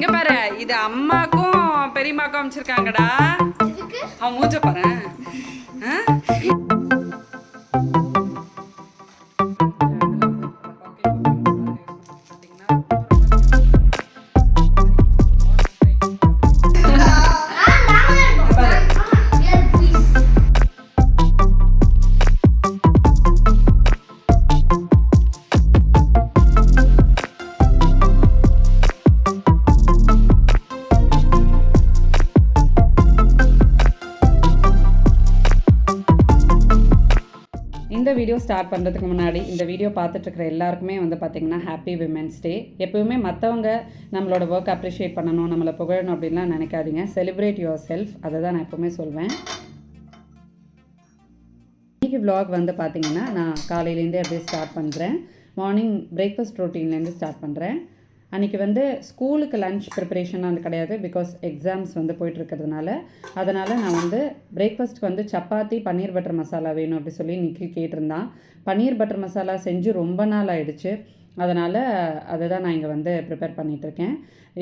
இங்க பாரு, இது அம்மாக்கும் பெரியம்மாக்கும் அமைச்சிருக்காங்கடா. அவன் மூஞ்ச பாரு. இந்த வீடியோ ஸ்டார்ட் பண்ணுறதுக்கு முன்னாடி இந்த வீடியோ பார்த்துட்ருக்கிற எல்லாருக்குமே வந்து பார்த்திங்கன்னா ஹாப்பி விமென்ஸ் டே. எப்போவுமே மற்றவங்க நம்மளோட ஒர்க் அப்ரிஷியேட் பண்ணணும், நம்மளை புகழணும் அப்படின்லாம் நினைக்காதீங்க. செலிப்ரேட் யுவர் செல்ஃப், அதை தான் நான் எப்போவுமே சொல்வேன். இன்றைக்கி vlog வந்து பார்த்திங்கன்னா நான் காலையிலேருந்தே அப்படியே ஸ்டார்ட் பண்ணுறேன். மார்னிங் பிரேக்ஃபாஸ்ட் ரொட்டீன்லேருந்து ஸ்டார்ட் பண்ணுறேன். அன்றைக்கி வந்து ஸ்கூலுக்கு லன்ச் ப்ரிப்பரேஷன் வந்து கிடையாது, பிகாஸ் எக்ஸாம்ஸ் வந்து போயிட்டுருக்கிறதுனால. அதனால் நான் வந்து பிரேக்ஃபாஸ்ட்டுக்கு வந்து சப்பாத்தி பன்னீர் பட்டர் மசாலா வேணும் அப்படி சொல்லி நிக்கில் கேட்டிருந்தான். பன்னீர் பட்டர் மசாலா செஞ்சு ரொம்ப நாள் ஆகிடுச்சு. அதனால் அதை தான் நான் இங்கே வந்து ப்ரிப்பேர் பண்ணிகிட்ருக்கேன்.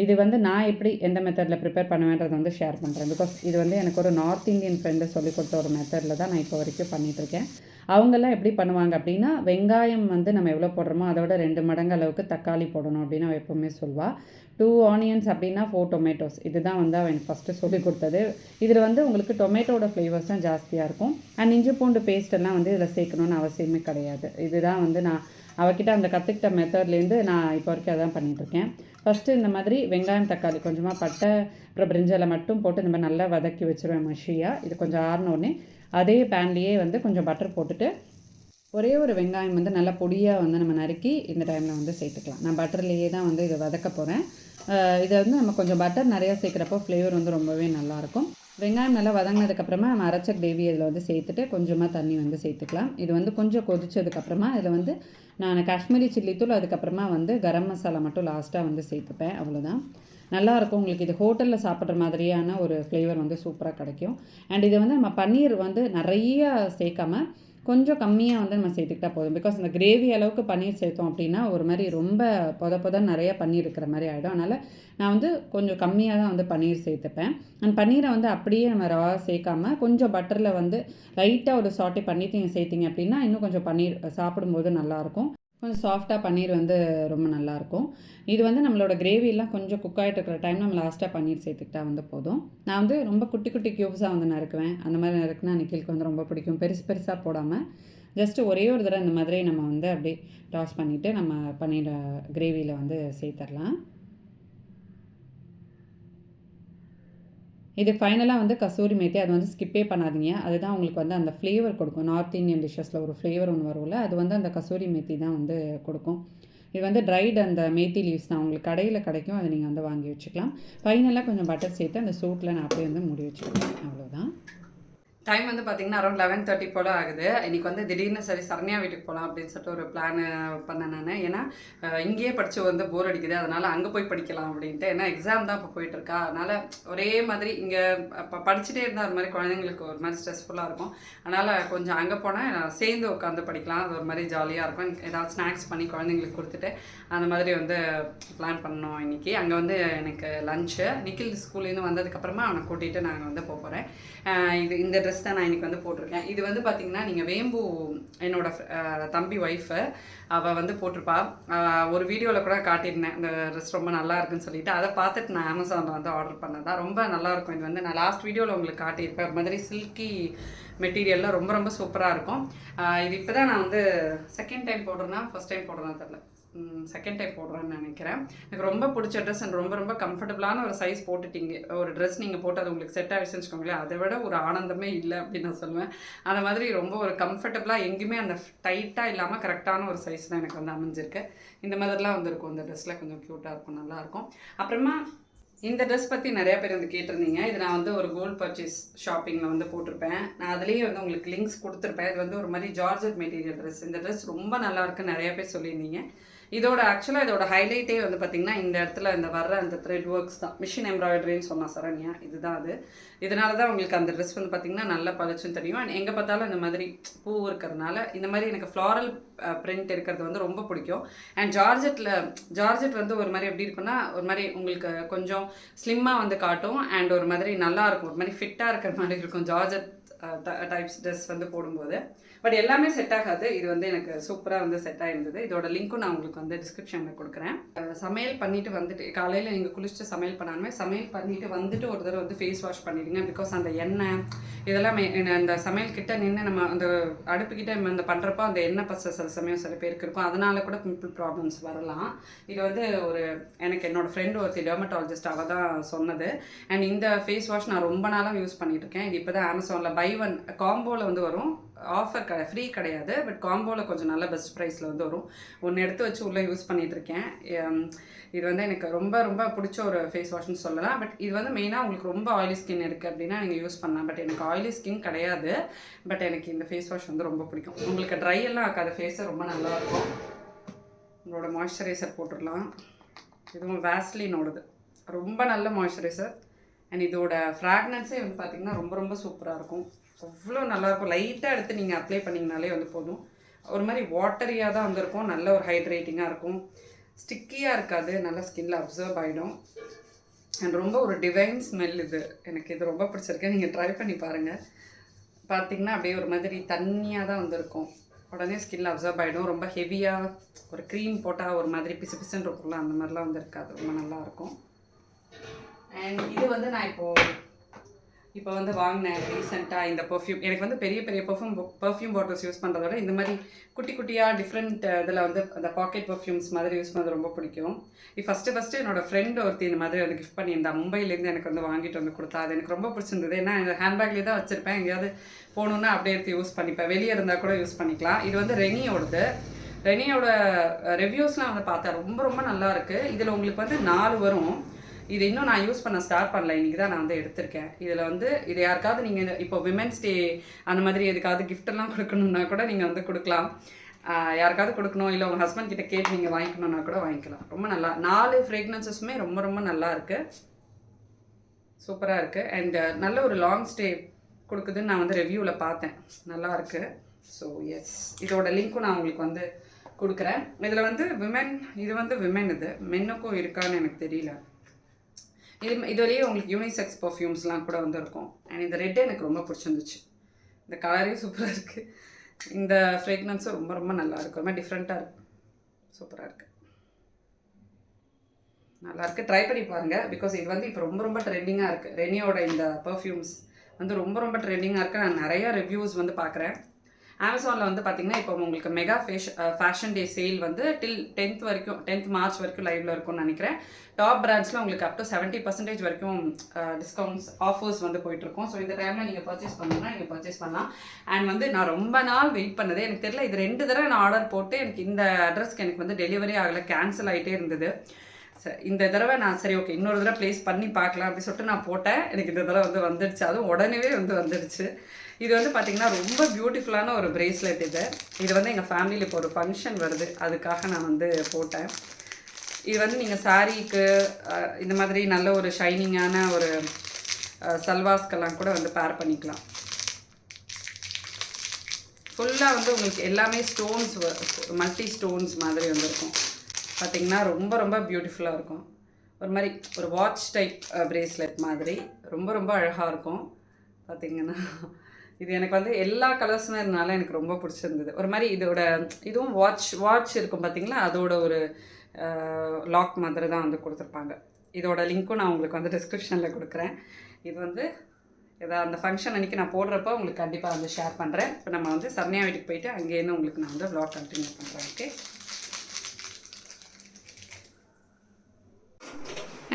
இது வந்து நான் எப்படி எந்த மெத்தடில் ப்ரிப்பேர் பண்ணுவேன்றதை வந்து ஷேர் பண்ணுறேன். பிகாஸ் இது வந்து எனக்கு ஒரு நார்த் இந்தியன் ஃப்ரெண்டு சொல்லிக் கொடுத்த ஒரு மெத்தடில் தான் நான் இப்போ வரைக்கும் பண்ணிகிட்ருக்கேன். அவங்கெல்லாம் எப்படி பண்ணுவாங்க அப்படின்னா, வெங்காயம் வந்து நம்ம எவ்வளோ போடுறோமோ அதை விட 2 மடங்கு அளவுக்கு தக்காளி போடணும் அப்படின்னு அவள் எப்போவுமே சொல்வாள். 2 ஆனியன்ஸ் அப்படின்னா 4 டொமேட்டோஸ். இதுதான் வந்து அவன் எனக்கு ஃபஸ்ட்டு சொல்லிக் கொடுத்தது. இதில் வந்து உங்களுக்கு டொமேட்டோட ஃப்ளேவர்ஸ் தான் ஜாஸ்தியாக இருக்கும். அண்ட் இஞ்சி பூண்டு பேஸ்ட்டெல்லாம் வந்து இதில் சேர்க்கணுன்னு அவசியமே கிடையாது. இதுதான் வந்து நான் அவகிட்ட அந்த கற்றுக்கிட்ட மெத்தட்லேருந்து நான் இப்போ வரைக்கும் அதான் பண்ணிகிட்ருக்கேன். ஃபஸ்ட்டு இந்த மாதிரி வெங்காயம் தக்காளி கொஞ்சமாக பட்டை அப்புறம் பிரிஞ்சாலை மட்டும் போட்டு இந்த மாதிரி நல்லா வதக்கி வச்சுருவேன் மஷியாக. இது கொஞ்சம் ஆறினோடனே அதே பேன்லேயே வந்து கொஞ்சம் பட்டர் போட்டுட்டு ஒரே ஒரு வெங்காயம் வந்து நல்லா பொடியாக வந்து நம்ம நறுக்கி இந்த டைமில் வந்து சேர்த்துக்கலாம். நான் பட்டர்லேயே தான் வந்து இதை வதக்க போகிறேன். இதை வந்து நம்ம கொஞ்சம் பட்டர் நிறையா சேர்க்குறப்போ ஃப்ளேவர் வந்து ரொம்பவே நல்லாயிருக்கும். வெங்காயம் நல்லா வதங்கினதுக்கப்புறமா நம்ம அரைச்ச கிரேவி இதில் வந்து சேர்த்துட்டு கொஞ்சமாக தண்ணி வந்து சேர்த்துக்கலாம். இது வந்து கொஞ்சம் கொதிச்சதுக்கப்புறமா இதில் வந்து நான் காஷ்மீரி சில்லி தூள், அதுக்கப்புறமா வந்து கரம் மசாலா மட்டும் லாஸ்ட்டாக வந்து சேர்த்துப்பேன். அவ்வளோதான். நல்லாயிருக்கும். உங்களுக்கு இது ஹோட்டலில் சாப்பிட்ற மாதிரியான ஒரு ஃப்ளேவர் வந்து சூப்பராக கிடைக்கும். அண்ட் இதை வந்து நம்ம பன்னீர் வந்து நிறையா சேர்க்காமல் கொஞ்சம் கம்மியாக வந்து நம்ம சேர்த்துக்கிட்டால் போதும். பிகாஸ் இந்த கிரேவி அளவுக்கு பன்னீர் சேர்த்தோம் அப்படின்னா ஒரு மாதிரி ரொம்ப பொத நிறையா பன்னீர் இருக்கிற மாதிரி ஆகிடும். அதனால் நான் வந்து கொஞ்சம் கம்மியாக தான் வந்து பன்னீர் சேர்த்துப்பேன். அண்ட் பன்னீரை வந்து அப்படியே நம்ம ரவா சேர்க்காமல் கொஞ்சம் பட்டரில் வந்து லைட்டாக ஒரு சாட்டே பண்ணிவிட்டு நீங்கள் சேர்த்திங்க அப்படின்னா இன்னும் கொஞ்சம் பன்னீர் சாப்பிடும்போது நல்லாயிருக்கும். கொஞ்சம் சாஃப்டாக பன்னீர் வந்து ரொம்ப நல்லாயிருக்கும். இது வந்து நம்மளோட கிரேவியெல்லாம் கொஞ்சம் குக் ஆகிட்டு இருக்கிற டைம் நம்ம லாஸ்ட்டாக பன்னீர் சேர்த்துக்கிட்டா வந்து போதும். நான் வந்து ரொம்ப குட்டி குட்டி க்யூப்ஸாக வந்து நறுக்குவேன். அந்த மாதிரி நறுக்குனா நிக்கிலுக்கு வந்து ரொம்ப பிடிக்கும். பெருசாக போடாமல் ஜஸ்ட்டு ஒரே ஒரு தடவை இந்த மாதிரி நம்ம வந்து அப்படியே டாஸ் பண்ணிவிட்டு நம்ம பன்னீர் கிரேவியில் வந்து சேர்த்துடலாம். இது ஃபைனலாக வந்து கசூரி மேத்தி, அது வந்து ஸ்கிப்பே பண்ணாதீங்க. அதுதான் உங்களுக்கு வந்து அந்த ஃப்ளேவர் கொடுக்கும். நார்த் இந்தியன் டிஷ்ஷஸில் ஒரு ஃப்ளேவர் ஒன்று வரும்ல, அது வந்து அந்த கசூரி மேத்தி தான் வந்து கொடுக்கும். இது வந்து ட்ரைடு அந்த மேத்தி லீவ்ஸ் தான் உங்களுக்கு கடையில் கிடைக்கும். அதை நீங்கள் வந்து வாங்கி வச்சுக்கலாம். ஃபைனலாக கொஞ்சம் பட்டர் சேர்த்து அந்த சூட்டில் நான் அப்படியே வந்து மூடி வச்சுருக்கேன். அவ்வளோதான். டைம் வந்து பார்த்திங்கன்னா அரௌண்ட் 11:30 போல் ஆகுது. இன்றைக்கி வந்து திடீர்னு சரி சரண்யா வீட்டுக்கு போகலாம் அப்படின்னு சொல்லிட்டு ஒரு பிளான் பண்ணேன் நான். ஏன்னா இங்கேயே படித்து வந்து போர் அடிக்குது, அதனால் அங்கே போய் படிக்கலாம் அப்படின்ட்டு. ஏன்னா எக்ஸாம் தான் இப்போ போயிட்டுருக்கா. அதனால் ஒரே மாதிரி இங்கே இப்போ படிச்சுட்டே இருந்தால் ஒரு மாதிரி குழந்தைங்களுக்கு ஒரு மாதிரி ஸ்ட்ரெஸ்ஃபுல்லாக இருக்கும். அதனால் கொஞ்சம் அங்கே போனால் சேர்ந்து உட்காந்து படிக்கலாம். அது ஒரு மாதிரி ஜாலியாக இருக்கும். ஏதாவது ஸ்நாக்ஸ் பண்ணி குழந்தைங்களுக்கு கொடுத்துட்டு அந்த மாதிரி வந்து பிளான் பண்ணோம் இன்றைக்கி. அங்கே வந்து எனக்கு லஞ்சு நிக்கில் ஸ்கூல்லேருந்து வந்ததுக்கப்புறமா அவனை கூட்டிகிட்டு நாங்கள் வந்து போகிறேன். இந்த ட்ரெஸ் தான் நான் இன்றைக்கி வந்து போட்டிருக்கேன். இது வந்து பார்த்திங்கன்னா நீங்கள் வேம்பு என்னோடய தம்பி ஒய்ஃபு அவள் வந்து போட்டிருப்பா. ஒரு வீடியோவில் கூட காட்டியிருந்தேன் இந்த ட்ரெஸ் ரொம்ப நல்லா இருக்குன்னு சொல்லிட்டு. அதை பார்த்துட்டு நான் அமேசானில் வந்து ஆர்டர் பண்ணதான். ரொம்ப நல்லாயிருக்கும். இது வந்து நான் லாஸ்ட் வீடியோவில் உங்களுக்கு காட்டியிருப்பேன். ஒரு மாதிரி சில்கி மெட்டீரியல்லாம் ரொம்ப ரொம்ப சூப்பராக இருக்கும். இது இப்போ தான் நான் வந்து செகண்ட் டைம் போடுறேன்னா ஃபஸ்ட் டைம் போடுறேன்னா தெரியல, செகண்ட் டைம் போடுறேன்னு நினைக்கிறேன். எனக்கு ரொம்ப பிடிச்ச ட்ரெஸ் அண்ட் ரொம்ப ரொம்ப கம்ஃபர்டபுளான ஒரு சைஸ் போட்டுட்டீங்க. ஒரு ட்ரெஸ் நீங்கள் போட்டு அது உங்களுக்கு செட் ஆகிடுச்சுன்னு வச்சுக்கோங்களேன், அதை விட ஒரு ஆனந்தமே இல்லை அப்படின்னு நான் சொல்லுவேன். அந்த மாதிரி ரொம்ப ஒரு கம்ஃபர்டபுளாக எங்கேயுமே அந்த டைட்டாக இல்லாமல் கரெக்டான ஒரு சைஸ் தான் எனக்கு வந்து அமைஞ்சிருக்கு. இந்த மாதிரிலாம் வந்துருக்கும். இந்த ட்ரெஸ்ஸில் கொஞ்சம் க்யூட்டாக இருக்கும், நல்லாயிருக்கும். அப்புறமா இந்த ட்ரெஸ் பற்றி நிறையா பேர் வந்து கேட்டிருந்தீங்க. இது நான் வந்து ஒரு கோல்ட் பர்ச்சேஸ் ஷாப்பிங்கில் வந்து போட்டிருப்பேன். நான் அதுலேயே வந்து உங்களுக்கு லிங்க்ஸ் கொடுத்துருப்பேன். இது வந்து ஒரு மாதிரி ஜார்ஜெட் மெட்டீரியல் ட்ரெஸ். இந்த ட்ரெஸ் ரொம்ப நல்லாயிருக்குன்னு நிறையா பேர் சொல்லியிருந்தீங்க. இதோட ஆக்சுவலாக இதோட ஹைலைட்டே வந்து பார்த்திங்கன்னா இந்த இடத்துல இந்த வர்ற அந்த த்ரெட் ஒர்க்ஸ் தான். மிஷின் எம்ப்ராய்டரின்னு சொன்னால் சரண்யா, இதுதான் அது. இதனால தான் உங்களுக்கு அந்த ட்ரெஸ் வந்து பார்த்திங்கன்னா நல்ல பளிச்சுன்னு தெரியும். அண்ட் எங்கே பார்த்தாலும் இந்த மாதிரி பூ இருக்கிறதுனால இந்த மாதிரி எனக்கு ஃப்ளாரல் பிரிண்ட் இருக்கிறது வந்து ரொம்ப பிடிக்கும். அண்ட் ஜார்ஜெட் வந்து ஒரு மாதிரி எப்படி இருக்குன்னா ஒரு மாதிரி உங்களுக்கு கொஞ்சம் ஸ்லிம்மாக வந்து காட்டும். அண்ட் ஒரு மாதிரி நல்லா இருக்கும், ஒரு மாதிரி ஃபிட்டாக இருக்கிற மாதிரி இருக்கும் ஜார்ஜெட் டைப்ஸ் ட்ரெஸ் வந்து போடும்போது. பட் எல்லாமே செட் ஆகாது. இது வந்து எனக்கு சூப்பராக வந்து செட் ஆகிருந்தது. இதோட லிங்க்கும் நான் உங்களுக்கு வந்து டிஸ்கிரிப்ஷனில் கொடுக்குறேன். சமையல் பண்ணிவிட்டு வந்துட்டு காலையில் நீங்கள் குளிச்சுட்டு சமையல் பண்ணாலுமே சமையல் பண்ணிவிட்டு வந்துட்டு ஒரு தடவை வந்து ஃபேஸ் வாஷ் பண்ணிவிடுங்க. பிகாஸ் அந்த எண்ணெய் இதெல்லாம் அந்த சமையல் கிட்ட நின்று நம்ம அந்த அடுப்புக்கிட்ட நம்ம அந்த பண்ணுறப்போ அந்த எண்ணெய் பச சில சமயம் சில பேருக்கு இருக்கும். அதனால கூட பிம்பிள் ப்ராப்ளம்ஸ் வரலாம். இது வந்து எனக்கு என்னோடய ஃப்ரெண்டு ஒருத்தி டெர்மட்டாலஜிஸ்ட் அவள் தான் சொன்னது. அண்ட் இந்த ஃபேஸ் வாஷ் நான் ரொம்ப நாளாக யூஸ் பண்ணிகிட்ருக்கேன். இது இப்போ தான் அமேசானில் பை ஒன் காம்போவில் வந்து வரும். ஆஃபர் ஃப்ரீ கிடையாது, பட் காம்போவில் கொஞ்சம் நல்ல பெஸ்ட் ப்ரைஸில் வந்து வரும். ஒன்று எடுத்து வச்சு உள்ளே யூஸ் பண்ணிகிட்ருக்கேன். இது வந்து எனக்கு ரொம்ப ரொம்ப பிடிச்ச ஒரு ஃபேஸ் வாஷ்னு சொல்லலாம். பட் இது வந்து மெயினாக உங்களுக்கு ரொம்ப ஆயிலி ஸ்கின் இருக்குது அப்படின்னா நீங்கள் யூஸ் பண்ணலாம். பட் எனக்கு ஆயிலி ஸ்கின் கிடையாது. பட் எனக்கு இந்த ஃபேஸ் வாஷ் வந்து ரொம்ப பிடிக்கும். உங்களுக்கு ட்ரை எல்லாம் ஆக்காத ஃபேஸை ரொம்ப நல்லாயிருக்கும். உங்களோட மாய்ஸ்சரைசர் போட்டுடலாம். இதுவும் வேஸ்லினோடது ரொம்ப நல்ல மாய்ஸ்சரைசர். அண்ட் இதோட ஃப்ராக்னன்ஸே வந்து பார்த்திங்கன்னா ரொம்ப ரொம்ப சூப்பராக இருக்கும். அவ்வளோ நல்லாயிருக்கும். லைட்டாக எடுத்து நீங்கள் அப்ளை பண்ணிங்கனாலே வந்து போதும். ஒரு மாதிரி வாட்டரியாக தான் வந்துருக்கும். நல்ல ஒரு ஹைட்ரேட்டிங்காக இருக்கும். ஸ்டிக்கியாக இருக்காது. நல்லா ஸ்கின்ல அப்சர்வ் ஆகிடும். அண்ட் ரொம்ப ஒரு டிவைன் ஸ்மெல் இது. எனக்கு இது ரொம்ப பிடிச்சிருக்கு. நீங்கள் ட்ரை பண்ணி பாருங்கள். பார்த்திங்கன்னா அப்படியே ஒரு மாதிரி தண்ணியாக தான் வந்துருக்கும். உடனே ஸ்கின்ல அப்சர்வ் ஆகிடும். ரொம்ப ஹெவியாக ஒரு க்ரீம் போட்டால் ஒரு மாதிரி பிசு பிசுன்னு இருக்கும்ல, அந்த மாதிரிலாம் வந்து இருக்காது. ரொம்ப நல்லாயிருக்கும். அண்ட் இது வந்து நான் இப்போ வந்து வாங்கினேன் ரீசெண்டாக இந்த பர்ஃப்யூம். எனக்கு வந்து பெரிய பெரிய பர்ஃப்யூம் பாட்டில்ஸ் யூஸ் பண்ணுறத விட இந்த மாதிரி குட்டி குட்டியாக டிஃப்ரெண்ட் இதில் வந்து அந்த பாக்கெட் பர்ஃப்யூம்ஸ் மாதிரி யூஸ் பண்ணுறது ரொம்ப பிடிக்கும். இது ஃபஸ்ட்டு என்னோடய ஃப்ரெண்டு ஒருத்தி இந்த மாதிரி வந்து கிஃப்ட் பண்ணியிருந்தா. மும்பைலேருந்து எனக்கு வந்து வாங்கிட்டு வந்து கொடுத்தா. அது எனக்கு ரொம்ப பிடிச்சிருந்தது. ஏன்னா இந்த ஹேண்ட்பேக்லேயே தான் வச்சுருப்பேன். எங்கேயாவது போகணுன்னா அப்படியே எடுத்து யூஸ் பண்ணிப்பேன். வெளியே இருந்தால் கூட யூஸ் பண்ணிக்கலாம். இது வந்து ரெனியோட ரிவ்யூஸ்லாம் வந்து பார்த்தேன். ரொம்ப ரொம்ப நல்லா இருக்குது. இதில் உங்களுக்கு வந்து 4 வரும். இது இன்னும் நான் யூஸ் பண்ண ஸ்டார்ட் பண்ணல. இன்றைக்கி தான் நான் வந்து எடுத்திருக்கேன். இதில் வந்து இது யாருக்காவது நீங்கள் இப்போ விமென்ஸ் டே அந்த மாதிரி எதுக்காவது கிஃப்டெல்லாம் கொடுக்கணுன்னா கூட நீங்கள் வந்து கொடுக்கலாம். யாருக்காவது கொடுக்கணும், இல்லை உங்கள் ஹஸ்பண்ட் கிட்ட கேட்டு நீங்கள் வாங்கிக்கணுன்னா கூட வாங்கிக்கலாம். ரொம்ப நல்லா 4 ஃப்ரேக்னன்ஸஸுமே ரொம்ப ரொம்ப நல்லா இருக்குது. சூப்பராக இருக்குது. அண்ட் நல்ல ஒரு லாங் ஸ்டே கொடுக்குதுன்னு நான் வந்து ரிவ்யூவில் பார்த்தேன். நல்லா இருக்குது. ஸோ எஸ், இதோட லிங்க்கும் நான் உங்களுக்கு வந்து கொடுக்குறேன். இதில் வந்து இது வந்து விமென், இது மென்னுக்கும் இருக்கான்னு எனக்கு தெரியல. இதுவரையே உங்களுக்கு யூனிசெக்ஸ் பர்ஃப்யூம்ஸ்லாம் கூட வந்து இருக்கும். அண்ட் இந்த ரெட்டு எனக்கு ரொம்ப பிடிச்சிருந்துச்சு. இந்த கலரே சூப்பராக இருக்குது. இந்த ஃப்ரேக்னன்ஸும் ரொம்ப ரொம்ப நல்லா இருக்குது. ரொம்ப டிஃப்ரெண்ட்டாக இருக்குது. சூப்பராக இருக்குது. நல்லாயிருக்கு. ட்ரை பண்ணி பாருங்கள். பிகாஸ் இது வந்து இப்போ ரொம்ப ரொம்ப ட்ரெண்டிங்காக இருக்குது. ரெனியோட இந்த பர்ஃப்யூம்ஸ் வந்து ரொம்ப ரொம்ப ட்ரெண்டிங்காக இருக்குது. நான் நிறையா ரிவ்யூஸ் வந்து பார்க்குறேன். அமேசானில் வந்து பார்த்திங்கன்னா இப்போ உங்களுக்கு மெகா ஃபேஷன் டே சேல் வந்து டில் 10th மார்ச் வரைக்கும் லைவில் இருக்கும்னு நினைக்கிறேன். டாப் பிராண்ட்ஸில் உங்களுக்கு அப் டு 70% வரைக்கும் டிஸ்கவுண்ட்ஸ் ஆஃபர்ஸ் வந்து போயிட்டுருக்கும். ஸோ இந்த டைமில் நீங்கள் பர்ச்சேஸ் பண்ணணும்னா நீங்கள் பர்ச்சேஸ் பண்ணலாம். அண்ட் வந்து நான் ரொம்ப நாள் வெயிட் பண்ணது. எனக்கு தெரியல, இது 2 தடவை நான் ஆர்டர் போட்டு எனக்கு இந்த அட்ரஸ்க்கு எனக்கு வந்து டெலிவரி ஆகலை, கேன்சல் ஆகிட்டே இருந்தது. இந்த தடவை நான் சரி ஓகே இன்னொரு தடவை ப்ளேஸ் பண்ணி பார்க்கலாம் அப்படின்னு சொல்லிட்டு நான் போட்டேன். எனக்கு இந்த தடவை வந்து வந்துடுச்சு. அதுவும் உடனே வந்து வந்துடுச்சு. இது வந்து பார்த்திங்கன்னா ரொம்ப பியூட்டிஃபுல்லான ஒரு ப்ரேஸ்லெட். இது வந்து எங்கள் ஃபேமிலியில் இப்போ ஒரு ஃபங்க்ஷன் வருது, அதுக்காக நான் வந்து போட்டேன். இது வந்து நீங்கள் சாரீக்கு இந்த மாதிரி நல்ல ஒரு ஷைனிங்கான ஒரு சல்வாஸ்க்கெல்லாம் கூட வந்து பேர் பண்ணிக்கலாம். ஃபுல்லாக வந்து உங்களுக்கு எல்லாமே ஸ்டோன்ஸ், மல்டி ஸ்டோன்ஸ் மாதிரி வந்துருக்கும். பார்த்திங்கன்னா ரொம்ப ரொம்ப பியூட்டிஃபுல்லாக இருக்கும். ஒரு மாதிரி ஒரு வாட்ச் டைப் ப்ரேஸ்லெட் மாதிரி ரொம்ப ரொம்ப அழகாக இருக்கும். பார்த்திங்கன்னா இது எனக்கு வந்து எல்லா கலர்ஸுமே இருந்தனால எனக்கு ரொம்ப பிடிச்சிருந்தது. ஒரு மாதிரி இதுவும் வாட்ச் இருக்கும் பார்த்திங்களா, அதோட ஒரு லாக் மாதிரி தான் வந்து கொடுத்துருப்பாங்க. இதோட லிங்க்கும் நான் உங்களுக்கு வந்து டிஸ்கிரிப்ஷனில் கொடுக்குறேன். இது வந்து ஏதாவது அந்த ஃபங்க்ஷன் அன்றைக்கி நான் போடுறப்போ உங்களுக்கு கண்டிப்பாக வந்து ஷேர் பண்ணுறேன். இப்போ நம்ம வந்து சரண்யா வீட்டுக்கு போயிட்டு அங்கேருந்து உங்களுக்கு நான் வந்து வ்ளாக் கண்டினியூ பண்ணுறேன். ஓகே,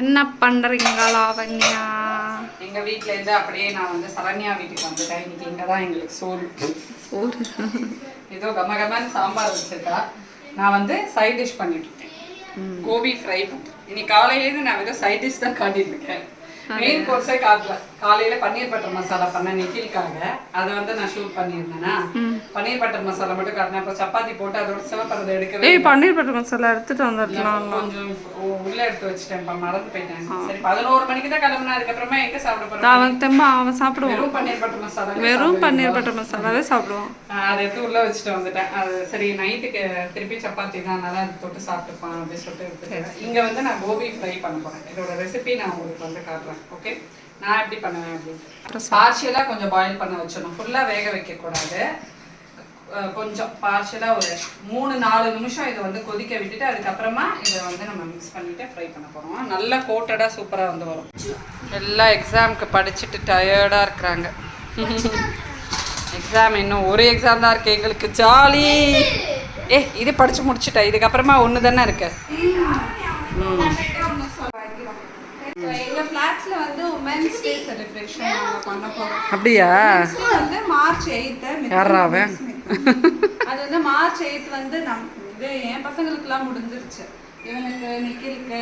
என்ன பண்ணுறீங்க லாவண்யா? எங்கள் வீட்டிலேருந்து அப்படியே நான் வந்து சரண்யா வீட்டுக்கு வந்துட்டேன். இன்றைக்கி இங்கே தான் எங்களுக்கு சோறு ஏதோ கமகமான சாம்பார் வச்சுருக்கா. நான் வந்து சைட் டிஷ் பண்ணிட்டுருக்கேன். கோபி ஃப்ரை. இன்னைக்கு காலையிலேருந்து நான் வெறும் சைட் டிஷ் தான் காட்டிகிட்டு இருக்கேன். மெயின் கோர்ஸே காட்டல. காலையில பன்னீர் பட்டர் மசாலா பண்ண நிக்கிலுக்காக அதை வந்து நான் ஷூட் பண்ணியிருந்தேன்னா பன்னீர் பட்டர் மசாலா மட்டும் காட்டினேன். அப்புறம் சப்பாத்தி போட்டு அதோட சிவப்பறதை எடுக்கவே பன்னீர் பட்டர் மசாலா எடுத்துட்டு வந்துடலாம். கொஞ்சம் உள்ள எடுத்து வச்சுட்டேன், மறந்து போயிட்டேன். சரி 11 மணிக்கு தான் கிளம்புனா, அதுக்கப்புறமா எங்க சாப்பிட போறேன்? அவன் சாப்பிடுவான். வெறும் பன்னீர் பட்டர் மசாலா, வெறும் பன்னீர் பட்டர் மசாலாவே சாப்பிடுவான். அதை எடுத்து உள்ள வச்சுட்டு வந்துட்டேன். அது சரி நைட்டுக்கு திருப்பி சப்பாத்தி தான் நல்லா தொட்டு சாப்பிட்டுப்பான் அப்படின்னு சொல்லிட்டு எடுத்துட்டேன். இங்க வந்து நான் கோபி ஃப்ரை பண்ண போறேன். இதோட ரெசிபி நான் உங்களுக்கு வந்து காட்டுறேன். ஓகே, நான் எப்படி பண்ணுவேன் அப்படின்னு. பார்ஷியலா கொஞ்சம் பாயில் பண்ண வச்சிடணும், ஃபுல்லா வேக வைக்க கூடாது. கொஞ்சம் பார்ஷியலா ஒரு 3-4 நிமிஷம் இதை வந்து கொதிக்க விட்டுட்டு அதுக்கப்புறமா இதை வந்து நம்ம மிக்ஸ் பண்ணிட்டு ஃப்ரை பண்ண போறோம். நல்லா கோட்டடா சூப்பரா வந்து வரும். எல்லாம் எக்ஸாமுக்கு படிச்சுட்டு டயர்டா இருக்கிறாங்க. எக்ஸாம் இன்னும் ஒரு எக்ஸாம் தான் இருக்கு எங்களுக்கு, ஜாலி. இது படிச்சு முடிச்சுட்டா, இதுக்கப்புறமா ஒன்று தானே இருக்கு. எங்க ஃபிளாட்ஸ்ல வந்து உமன்ஸ் டே செலிப்ரேஷன் நாங்க பண்ண போறோம். அப்படியா? வந்து மார்ச் 8 யாரா அவன்? அது வந்து மார்ச் 8 வந்து இது என் பசங்களுக்குலாம் முடிஞ்சிருச்சு. இவனுக்கு நிக்கிலுக்கு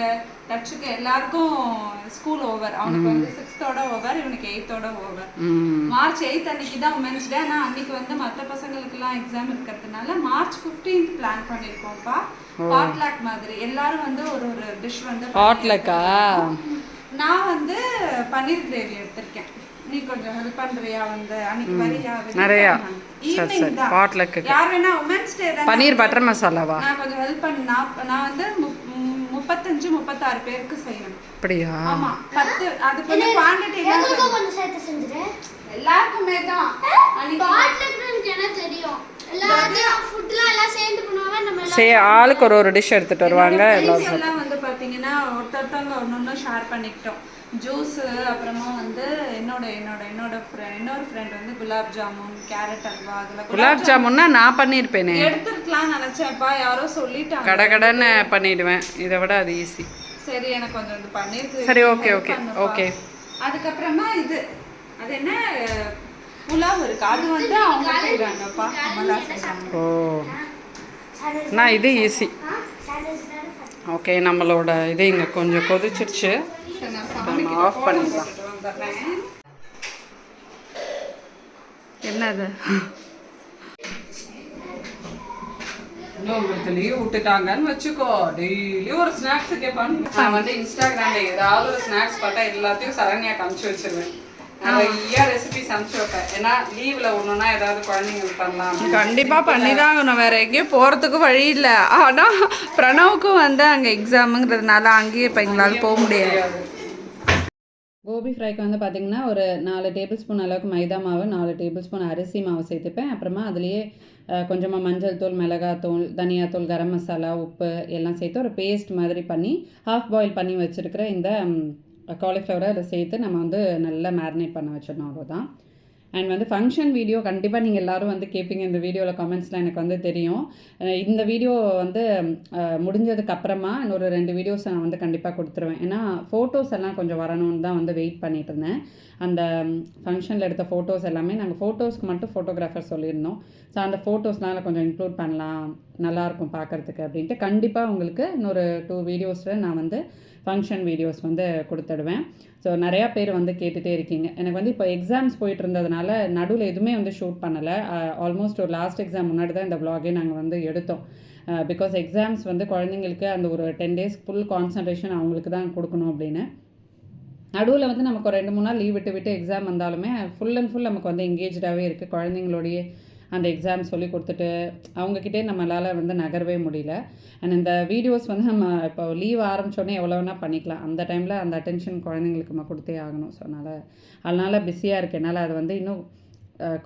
டச்சுக்கு எல்லாருக்கும் ஸ்கூல் ஓவர். அவனுக்கு வந்து 6th ஓவர், இவனுக்கு 8th ஓவர். மார்ச் 8 அன்னைக்கு தான் உமன்ஸ் டே. ஆனால் அன்னைக்கு வந்து மற்ற பசங்களுக்குலாம் எக்ஸாம் இருக்கிறதுனால மார்ச் 15 பிளான் பண்ணியிருக்கோம்ப்பா. பாட்லாக் மாதிரி எல்லாரும் வந்து ஒரு டிஷ் வந்து பாட்லக்கா. நான் வந்து பன்னீர் கிரேவி எடுத்திருக்கேன். நீ கொஞ்சம் ஹெல்ப் பண்றியா? வந்து அன்னைக்கு வரியா? நிறையா ஈவினிங் தான். பாட்லக்கு யார் வேணா உமன்ஸ் டே தான். பன்னீர் பட்டர் மசாலாவா? நான் கொஞ்சம் ஹெல்ப் பண்ணா. நான் வந்து 35-36 பேருக்கு செய்யணும். அப்படியா? ஆமா 10. அது கொஞ்சம் குவாண்டிட்டி எனக்கு கொஞ்சம் சேர்த்து செஞ்சுரு. எல்லாருக்குமே தான். பாட்லக்கு எனக்கு தெரியும். எல்லாரும் ஃபுட்லாம் எல்லாம் சேர்ந்து பண்ணுவாங்க. நம்ம சரி, ஆளுக்கு ஒரு டிஷ் எடுத்துட்டு வருவாங்க. எல்லாம் வந்து பாத்தீங்கன்னா ஒருத்தவங்க ஒன்னொன்னு ஷேர் பண்ணிக்கிட்டோம். ஜூஸ், அப்புறமா வந்து இன்னொரு ஃப்ரெண்ட் வந்து குலாப் ஜாமுன், கேரட் அல்வா. அதெல்லாம் குலாப் ஜாமுன்னா நான் பண்ணியிருப்பேனே. எடுத்துருக்கலாம் நினைச்சேன்ப்பா, யாரோ சொல்லிட்டாங்க. கடகடன்னு பண்ணிடுவேன். இதை விட அது ஈஸி. சரி, எனக்கு கொஞ்சம் இது பன்னீர். சரி, ஓகே ஓகே ஓகே. அதுக்கப்புறமா அது என்ன புலாவ் இருக்கு, அது வந்து அவங்க செய்றாங்கப்பா, அம்மா செய்றாங்க. ஓ, நான் இது ஈஸி. ஓகே, நம்மளோட இது இங்கே கொஞ்சம் கொதிச்சிருச்சு. நம்ம ஆஃப் பண்ணிடலாம். என்னது? இன்னும் உங்களுக்கு லீவ் விட்டுட்டாங்கன்னு வச்சுக்கோ, டெய்லி ஒரு ஸ்நாக்ஸ் கேட்பாங்க. நான் வந்து இன்ஸ்டாகிராம்ல ஏதாவது ஒரு ஸ்நாக்ஸ் பார்த்தா எல்லாத்தையும் சரண்யாக்கு அனுப்பிச்சு வச்சிருவேன். நிறைய ரெசிபிஸ் அனுப்பிச்சு வைப்பேன். ஏன்னா லீவ்ல ஒண்ணுன்னா ஏதாவது குழந்தைங்களுக்கு பண்ணலாம். கண்டிப்பா பண்ணிதான் ஆகணும், வேற எங்கேயும் போறதுக்கு வழி இல்லை. ஆனா பிரணவுக்கும் வந்து அங்க எக்ஸாமுங்கிறதுனால அங்கேயே இப்போ எங்களால் போக முடியாது. கோபி ஃப்ரைக்கு வந்து பார்த்திங்கன்னா ஒரு 4 டேபிள் ஸ்பூன் அளவுக்கு மைதா மாவு, 4 டேபிள் ஸ்பூன் அரிசி மாவு சேர்த்துப்பேன். அப்புறமா அதுலேயே கொஞ்சமாக மஞ்சள் தூள், மிளகாத்தூள், தனியாத்தூள், கரம் மசாலா, உப்பு எல்லாம் சேர்த்து ஒரு பேஸ்ட் மாதிரி பண்ணி ஹாஃப் பாயில் பண்ணி வச்சுருக்கிற இந்த காலிஃப்ளவரை அதை சேர்த்து நம்ம வந்து நல்லா மேரினேட் பண்ண வச்சிடணும். அவ்வளோதான். அண்ட் வந்து ஃபங்க்ஷன் வீடியோ கண்டிப்பாக நீங்கள் எல்லோரும் வந்து கேட்பீங்க இந்த வீடியோவில், கமெண்ட்ஸில் எனக்கு வந்து தெரியும். இந்த வீடியோ வந்து முடிஞ்சதுக்கப்புறமா இன்னொரு 2 வீடியோஸ் நான் வந்து கண்டிப்பாக கொடுத்துருவேன். ஏன்னா ஃபோட்டோஸ் எல்லாம் கொஞ்சம் வரணும்னு தான் வந்து வெயிட் பண்ணிட்டு இருந்தேன். அந்த ஃபங்க்ஷனில் எடுத்த ஃபோட்டோஸ் எல்லாமே நாங்கள் ஃபோட்டோஸ்க்கு மட்டும் ஃபோட்டோகிராஃபர் சொல்லியிருந்தோம். ஸோ அந்த ஃபோட்டோஸ்னால் கொஞ்சம் இன்க்ளூட் பண்ணலாம், நல்லாயிருக்கும் பார்க்குறதுக்கு அப்படின்ட்டு கண்டிப்பாக உங்களுக்கு இன்னொரு 2 வீடியோஸில் நான் வந்து ஃபங்க்ஷன் வீடியோஸ் வந்து கொடுத்துடுவேன். ஸோ நிறையா பேர் வந்து கேட்டுகிட்டே இருக்கீங்க. எனக்கு வந்து இப்போ எக்ஸாம்ஸ் போயிட்டு இருந்ததுனால நடுவில் எதுவுமே வந்து ஷூட் பண்ணலை. ஆல்மோஸ்ட் ஒரு லாஸ்ட் எக்ஸாம் முன்னாடி தான் இந்த vlog நாங்கள் வந்து எடுத்தோம். பிகாஸ் எக்ஸாம்ஸ் வந்து குழந்தைங்களுக்கு அந்த ஒரு 10 days ஃபுல் கான்சன்ட்ரேஷன் அவங்களுக்கு தான் கொடுக்கணும் அப்படின்னு. நடுவில் வந்து நமக்கு ஒரு 2-3 நாள் லீவ் விட்டு எக்ஸாம் வந்தாலுமே ஃபுல் அண்ட் ஃபுல் நமக்கு வந்து எங்கேஜாகவே இருக்குது. குழந்தைங்களோடையே அந்த எக்ஸாம் சொல்லி கொடுத்துட்டு அவங்கக்கிட்டே நம்மளால் வந்து நகரவே முடியல. அண்ட் இந்த வீடியோஸ் வந்து நம்ம இப்போ லீவ் ஆரம்பித்தோடனே எவ்வளோ வேணால் பண்ணிக்கலாம். அந்த டைமில் அந்த அட்டென்ஷன் குழந்தைங்களுக்கு நம்ம கொடுத்தே ஆகணும். ஸோ அதனால் பிஸியாக இருக்குது. என்னால் அது வந்து இன்னும்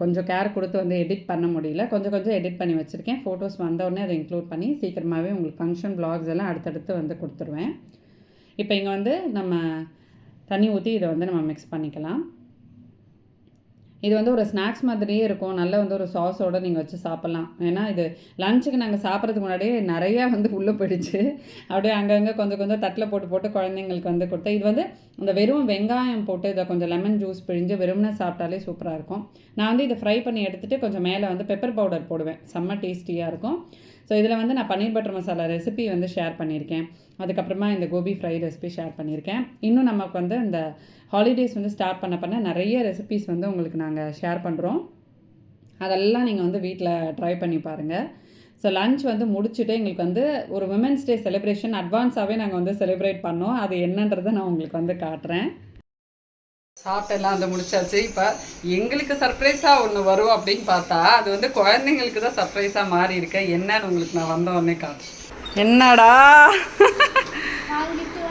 கொஞ்சம் கேர் கொடுத்து வந்து எடிட் பண்ண முடியல. கொஞ்சம் எடிட் பண்ணி வச்சுருக்கேன். ஃபோட்டோஸ் வந்தோடனே அதை இன்க்ளூட் பண்ணி சீக்கிரமாகவே உங்களுக்கு ஃபங்க்ஷன் vlogs எல்லாம் அடுத்தடுத்து வந்து கொடுத்துருவேன். இப்போ இங்கே வந்து நம்ம தண்ணி ஊற்றி இதை வந்து நம்ம மிக்ஸ் பண்ணிக்கலாம். இது வந்து ஒரு ஸ்நாக்ஸ் மாதிரியே இருக்கும். நல்ல வந்து ஒரு சாஸோடு நீங்கள் வச்சு சாப்பிட்லாம். ஏன்னா இது லஞ்சுக்கு நாங்கள் சாப்பிட்றதுக்கு முன்னாடியே நிறையா வந்து உள்ளே போயிடுச்சு. அப்படியே அங்கங்கே கொஞ்சம் தட்டில் போட்டு குழந்தைங்களுக்கு வந்து கொடுத்தேன். இது வந்து இந்த வெறும் வெங்காயம் போட்டு இதை கொஞ்சம் லெமன் ஜூஸ் பிழிஞ்சு வெறும்னா சாப்பிட்டாலே சூப்பராக இருக்கும். நான் வந்து இதை ஃப்ரை பண்ணி எடுத்துகிட்டு கொஞ்சம் மேலே வந்து பெப்பர் பவுடர் போடுவேன். செம்ம டேஸ்டியாக இருக்கும். ஸோ இதில் வந்து நான் பன்னீர் பட்டர் மசாலா ரெசிபி வந்து ஷேர் பண்ணியிருக்கேன். அதுக்கப்புறமா இந்த கோபி ஃப்ரை ரெசிபி ஷேர் பண்ணியிருக்கேன். இன்னும் நமக்கு வந்து இந்த ஹாலிடேஸ் வந்து ஸ்டார்ட் பண்ண நிறைய ரெசிபிஸ் வந்து உங்களுக்கு நாங்கள் ஷேர் பண்ணுறோம். அதெல்லாம் நீங்கள் வந்து வீட்டில் ட்ரை பண்ணி பாருங்கள். ஸோ லன்ச் வந்து முடிச்சுட்டு எங்களுக்கு வந்து ஒரு விமென்ஸ் டே செலிப்ரேஷன் அட்வான்ஸாகவே நாங்கள் வந்து செலிப்ரேட் பண்ணோம். அது என்னன்றதை நான் உங்களுக்கு வந்து காட்டுறேன். சாப்பிட்டெல்லாம் வந்து முடிச்சாச்சு. இப்போ எங்களுக்கு சர்ப்ரைஸாக ஒன்று வரும் அப்படின்னு பார்த்தா அது வந்து குழந்தைங்களுக்கு தான் சர்ப்ரைஸாக மாறி இருக்கேன். என்னன்னு உங்களுக்கு நான் வந்த உடனே காட்டுறேன். என்னடா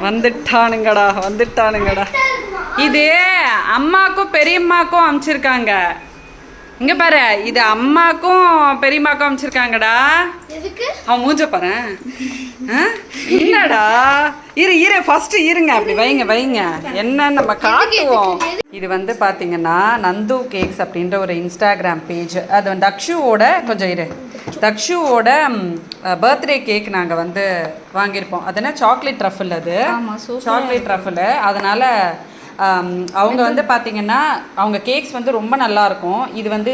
வந்துட்டானுங்கடா. இது அம்மாக்கும் பெரியம்மாக்கும் அனுப்பிச்சிருக்காங்க. இங்கே பாரு, இது அம்மாக்கும் பெரியம்மாக்கும் அனுப்பிச்சிருக்காங்கடா. அவன் மூஞ்ச பாரு. என்னடா இரு ஃபஸ்ட்டு இருங்க, அப்படி வைங்க என்னன்னு நம்ம காட்டுவோம். இது வந்து பார்த்தீங்கன்னா நந்து கேக்ஸ் அப்படின்ற ஒரு இன்ஸ்டாகிராம் பேஜ். அது வந்து தக்ஷுவோட பர்த்டே கேக் நாங்கள் வந்து வாங்கியிருப்போம். அது என்ன சாக்லேட் ட்ரஃபிள், அது சாக்லேட் ட்ரஃபிள். அதனால் அவங்க வந்து பார்த்திங்கன்னா அவங்க கேக்ஸ் வந்து ரொம்ப நல்லாயிருக்கும். இது வந்து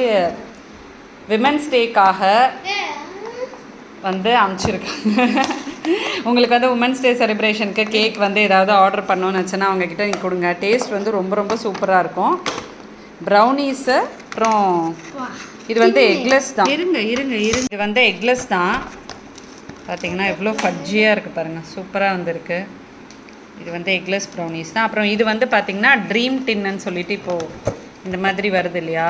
விமென்ஸ் டேக்காக வந்து அனுப்பிச்சிருக்காங்க. உங்களுக்கு வந்து உமன்ஸ் டே செலிப்ரேஷனுக்கு கேக் வந்து ஏதாவது ஆர்டர் பண்ணோன்னு வச்சுன்னா அவங்கக்கிட்ட நீங்கள் கொடுங்க. டேஸ்ட் வந்து ரொம்ப சூப்பராக இருக்கும். ப்ரௌனீஸு, அப்புறம் இது வந்து எக்லெஸ் தான். இருங்க இது வந்து எக்லெஸ் தான். பார்த்திங்கன்னா எவ்வளோ ஃபட்ஜியாக இருக்குது பாருங்கள், சூப்பராக வந்துருக்கு. இது வந்து எக்லெஸ் ப்ரௌனீஸ் தான். அப்புறம் இது வந்து பார்த்திங்கன்னா ட்ரீம் டின்னு சொல்லிட்டு இப்போது இந்த மாதிரி வருது இல்லையா,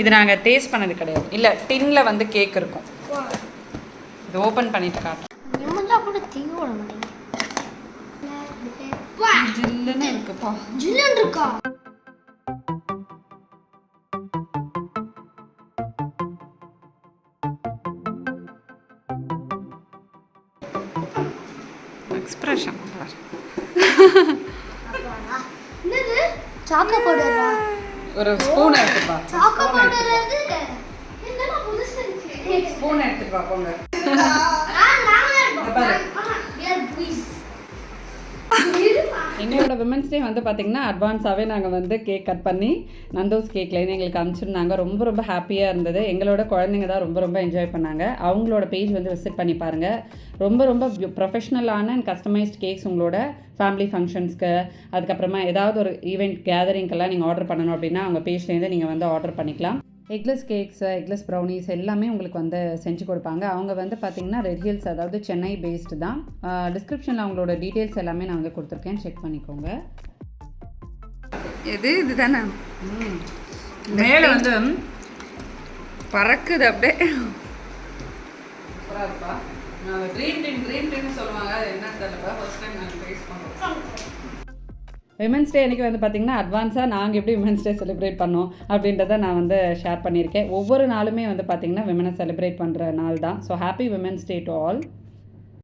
இது நாங்கள் டேஸ்ட் பண்ணது கிடையாது. இல்லை, டின்னில் வந்து கேக் இருக்கும். இது ஓப்பன் பண்ணிட்டு காட்டுறேன். ஜில்லுன்னு இருக்குப்பா. ஜில்லுன்னு இருக்கா? எக்ஸ்பிரஷன் என்னது? சாக்கோ பவுடரா? ஒரு ஸ்பூன் எடுத்துப்பா. சாக்கோ பவுடர் அது என்னடா புதுசா இருக்கு? ஸ்பூன் எடுத்துப்பா போங்க. எங்களோட விமென்ஸ் டே வந்து பார்த்திங்கன்னா அட்வான்ஸாகவே நாங்கள் வந்து கேக் கட் பண்ணி நந்தோஸ் கேக்லேருந்து எங்களுக்கு அனுப்பிச்சிருந்தாங்க. ரொம்ப ஹாப்பியாக இருந்தது. எங்களோட குழந்தைங்க தான் ரொம்ப என்ஜாய் பண்ணாங்க. அவங்களோட பேஜ் வந்து விசிட் பண்ணி பாருங்கள். ரொம்ப ப்ரொஃபஷ்னலான அண்ட் கஸ்டமைஸ்ட் கேக்ஸ் உங்களோட ஃபேமிலி ஃபங்க்ஷன்ஸ்க்கு, அதுக்கப்புறமா ஏதாவது ஒரு ஈவெண்ட் கேதரிங்க்கெல்லாம் நீங்கள் ஆர்டர் பண்ணணும் அப்படின்னா அவங்க பேஜ்லேருந்து நீங்கள் வந்து ஆர்டர் பண்ணிக்கலாம். எக்லெஸ் கேக்ஸ், எக்லெஸ் ப்ரௌனீஸ் எல்லாமே உங்களுக்கு வந்து செஞ்சு கொடுப்பாங்க. அவங்க வந்து பார்த்திங்கன்னா ரெட் ஹில்ஸ், அதாவது சென்னை பேஸ்டு தான். டிஸ்கிரிப்ஷனில் அவங்களோட டீட்டெயில்ஸ் எல்லாமே நான் வந்து கொடுத்துருக்கேன், செக் பண்ணிக்கோங்க. இதுதானே மேலே வந்து பறக்குது அப்படியே. சூப்பராக இருப்பா. ட்ரீம் டின்னு சொல்லுவாங்க. அது என்னன்னு தெரியல, ஃபர்ஸ்ட் டைம் நான் டேஸ்ட் பண்ணுறேன். விமென்ஸ் டே அன்றைக்கி வந்து பார்த்திங்கன்னா அட்வான்ஸாக நாங்கள் எப்படி விமென்ஸ் டே செலிப்ரேட் பண்ணோம் அப்படின்றத நான் வந்து ஷேர் பண்ணியிருக்கேன். ஒவ்வொரு நாளுமே வந்து பார்த்திங்கன்னா விமெனை செலிப்ரேட் பண்ணுற நாள் தான். So happy women's day to all.